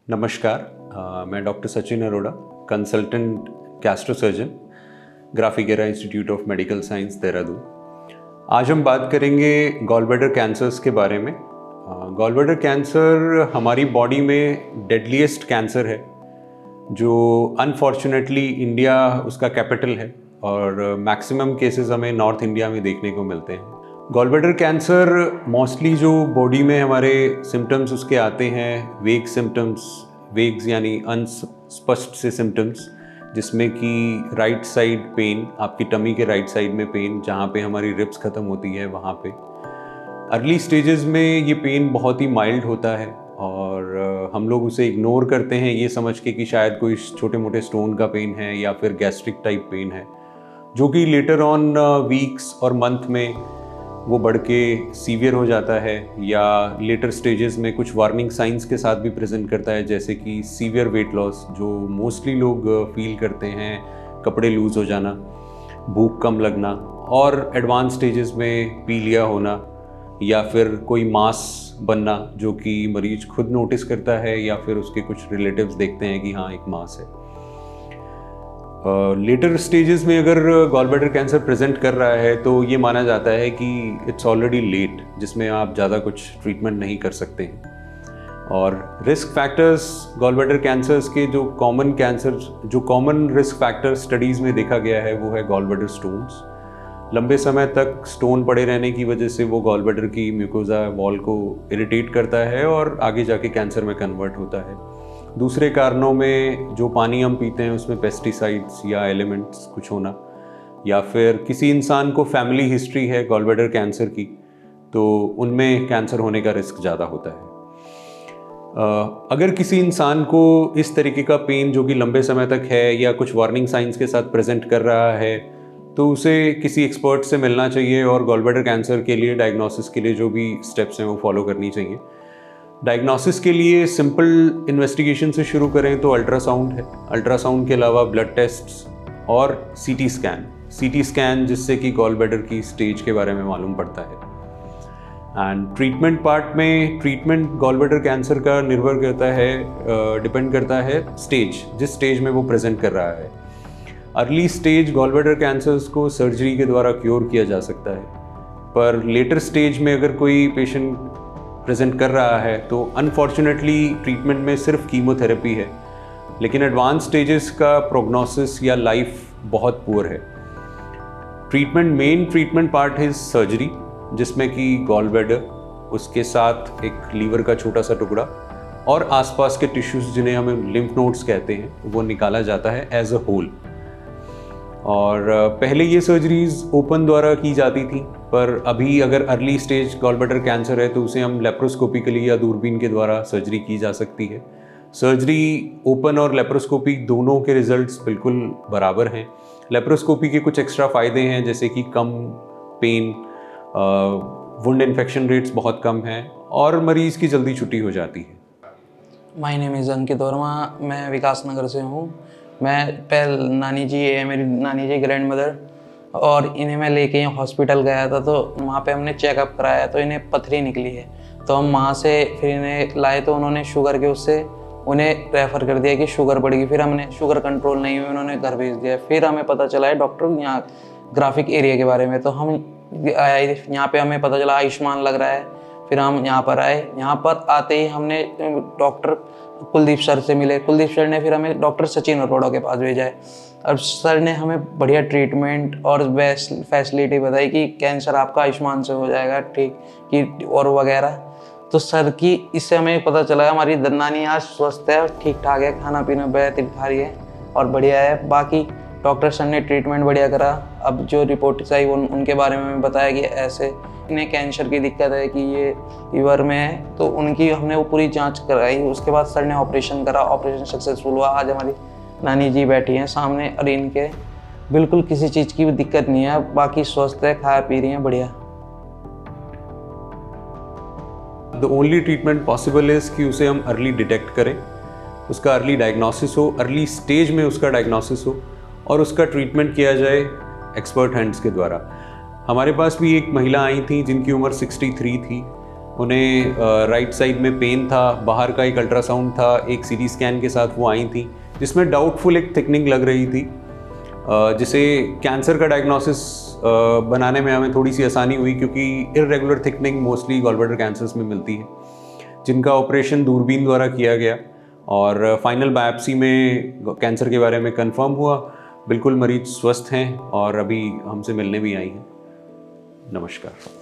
नमस्कार, मैं doctor Sachin Arora, consultant gastrosurgeon, graphic-era institute of medical science, Dehradun. आज हम बात करेंगे गॉल ब्लैडर कैंसर्स के बारे में। गॉल ब्लैडर कैंसर हमारी बॉडी में डेडलीस्ट कैंसर है, जो अनफॉर्चुनेटली इंडिया उसका कैपिटल है और मैक्सिमम केसेस हमें नॉर्थ इंडिया में देखने को मिलते हैं। गॉल ब्लैडर कैंसर मोस्टली जो बॉडी में हमारे सिम्टम्स उसके आते हैं, वेग सिम्टम्स, वेग्स यानी अनस्पष्ट से सिम्टम्स, जिसमें कि राइट साइड पेन, आपकी टमी के राइट साइड में पेन, जहाँ पे हमारी रिब्स ख़त्म होती है वहाँ पे। अर्ली स्टेजेस में ये पेन बहुत ही माइल्ड होता है और हम लोग उसे इग्नोर करते हैं ये समझ के कि शायद कोई छोटे मोटे स्टोन का पेन है या फिर गैस्ट्रिक टाइप पेन है, जो कि लेटर ऑन वीक्स और मंथ में वो बढ़ के सीवियर हो जाता है या लेटर स्टेजेस में कुछ वार्निंग साइंस के साथ भी प्रेजेंट करता है, जैसे कि सीवियर वेट लॉस जो मोस्टली लोग फील करते हैं, कपड़े लूज़ हो जाना, भूख कम लगना, और एडवांस स्टेजेस में पीलिया होना या फिर कोई मास बनना जो कि मरीज खुद नोटिस करता है या फिर उसके कुछ रिलेटिव्स देखते हैं कि हाँ एक मास है। लेटर स्टेजेस में अगर गॉल ब्लैडर कैंसर प्रेजेंट कर रहा है तो ये माना जाता है कि इट्स ऑलरेडी लेट, जिसमें आप ज़्यादा कुछ ट्रीटमेंट नहीं कर सकते हैं। और risk factors gall bladder cancers के जो कॉमन रिस्क फैक्टर स्टडीज़ में देखा गया है वो है गॉल ब्लैडर स्टोन्स। लंबे समय तक स्टोन पड़े रहने की वजह से वो गॉल ब्लैडर की म्यूकोजा वॉल को इरिटेट करता है और आगे जाके कैंसर में कन्वर्ट होता है। दूसरे कारणों में जो पानी हम पीते हैं उसमें पेस्टिसाइड्स या एलिमेंट्स कुछ होना, या फिर किसी इंसान को फैमिली हिस्ट्री है गॉल ब्लैडर कैंसर की तो उनमें कैंसर होने का रिस्क ज़्यादा होता है। अगर किसी इंसान को इस तरीके का पेन जो कि लंबे समय तक है या कुछ वार्निंग साइंस के साथ प्रेजेंट कर रहा है तो उसे किसी एक्सपर्ट से मिलना चाहिए और गॉल ब्लैडर कैंसर के लिए डायग्नोसिस के लिए जो भी स्टेप्स हैं वो फॉलो करनी चाहिए। डायग्नोसिस के लिए सिंपल इन्वेस्टिगेशन से शुरू करें तो अल्ट्रासाउंड है। अल्ट्रासाउंड के अलावा ब्लड टेस्ट्स और सीटी स्कैन जिससे कि गॉल ब्लैडर की स्टेज के बारे में मालूम पड़ता है। एंड ट्रीटमेंट पार्ट में ट्रीटमेंट गॉल ब्लैडर कैंसर का निर्भर करता है, डिपेंड करता है स्टेज, जिस स्टेज में वो प्रेजेंट कर रहा है। Early stage gall bladder cancers को सर्जरी के द्वारा क्योर किया जा सकता है, पर लेटर स्टेज में अगर कोई पेशेंट प्रेजेंट कर रहा है तो अनफॉर्चुनेटली ट्रीटमेंट में सिर्फ कीमोथेरेपी है, लेकिन एडवांस स्टेजेस का प्रोग्नोसिस या लाइफ बहुत पुअर है। मेन ट्रीटमेंट पार्ट है सर्जरी, जिसमें कि गॉल ब्लैडर, उसके साथ एक लीवर का छोटा सा टुकड़ा और आसपास के टिश्यूज जिन्हें हमें लिम्फ नोड्स कहते हैं वो निकाला जाता है एज अ होल। और पहले ये सर्जरीज ओपन द्वारा की जाती थी, पर अभी अगर early stage gall bladder cancer है तो उसे हम लेप्रोस्कोपिकली या दूरबीन के द्वारा सर्जरी की जा सकती है। सर्जरी ओपन और लेप्रोस्कोपी दोनों के रिजल्ट्स बिल्कुल बराबर हैं। लेप्रोस्कोपी के कुछ एक्स्ट्रा फ़ायदे हैं, जैसे कि कम पेन, वुंड इन्फेक्शन रेट्स बहुत कम हैं और मरीज़ की जल्दी छुट्टी हो जाती है। माय नेम इज़ अंकित वर्मा, मैं विकास नगर से हूँ। मैं नानी जी है, मेरी नानी जी ग्रैंड मदर, और इन्हें मैं लेके यहाँ हॉस्पिटल गया था तो वहाँ पे हमने चेकअप कराया तो इन्हें पथरी निकली है। तो हम वहाँ से फिर इन्हें लाए तो उन्होंने शुगर के उससे उन्हें रेफ़र कर दिया कि शुगर बढ़ेगी। फिर हमने शुगर कंट्रोल नहीं हुई, उन्होंने घर भेज दिया। फिर हमें पता चला है डॉक्टर यहाँ ग्राफिक एरिया के बारे में, तो हम आए यहाँ पे, हमें पता चला आयुष्मान लग रहा है। फिर हम यहाँ पर आए। यहाँ पर आते ही हमने डॉक्टर कुलदीप सर से मिले। कुलदीप सर ने फिर हमें डॉक्टर सचिन अरोड़ा के पास भेजा है। अब सर ने हमें बढ़िया ट्रीटमेंट और बेस्ट फैसिलिटी बताई कि कैंसर आपका आयुष्मान से हो जाएगा ठीक, कि और वगैरह। तो सर की इससे हमें पता चला हमारी नानी आज स्वस्थ है, ठीक ठाक है, खाना पीना बेहतर खा रही है और बढ़िया है। बाकी डॉक्टर सर ने ट्रीटमेंट बढ़िया करा। अब जो रिपोर्ट्स आई उनके बारे में हमें बताया कि ऐसे इन्हें कैंसर की दिक्कत है कि ये लीवर में है, तो उनकी हमने वो पूरी जांच कराई। उसके बाद सर ने ऑपरेशन करा, ऑपरेशन सक्सेसफुल हुआ। आज हमारी नानी जी बैठी हैं सामने और इनके बिल्कुल किसी चीज़ की भी दिक्कत नहीं है, बाकी स्वस्थ है, खा पी रही हैं बढ़िया। The only treatment possible is कि उसे हम अर्ली डिटेक्ट करें, उसका अर्ली डायग्नोसिस हो, अर्ली स्टेज में उसका डायग्नोसिस हो और उसका ट्रीटमेंट किया जाए एक्सपर्ट हैंड्स के द्वारा। हमारे पास भी एक महिला आई थी जिनकी उम्र 63 थी। उन्हें राइट साइड में पेन था, बाहर का एक अल्ट्रासाउंड था, एक सीटी स्कैन के साथ वो आई थी जिसमें डाउटफुल एक थिकनिंग लग रही थी, जिसे कैंसर का डायग्नोसिस बनाने में हमें थोड़ी सी आसानी हुई क्योंकि irregular thickening mostly gallbladder cancers में मिलती है, जिनका ऑपरेशन दूरबीन द्वारा किया गया और फाइनल बायोप्सी में कैंसर के बारे में कंफर्म हुआ। बिल्कुल मरीज स्वस्थ हैं और अभी हमसे मिलने भी आई हैं। नमस्कार।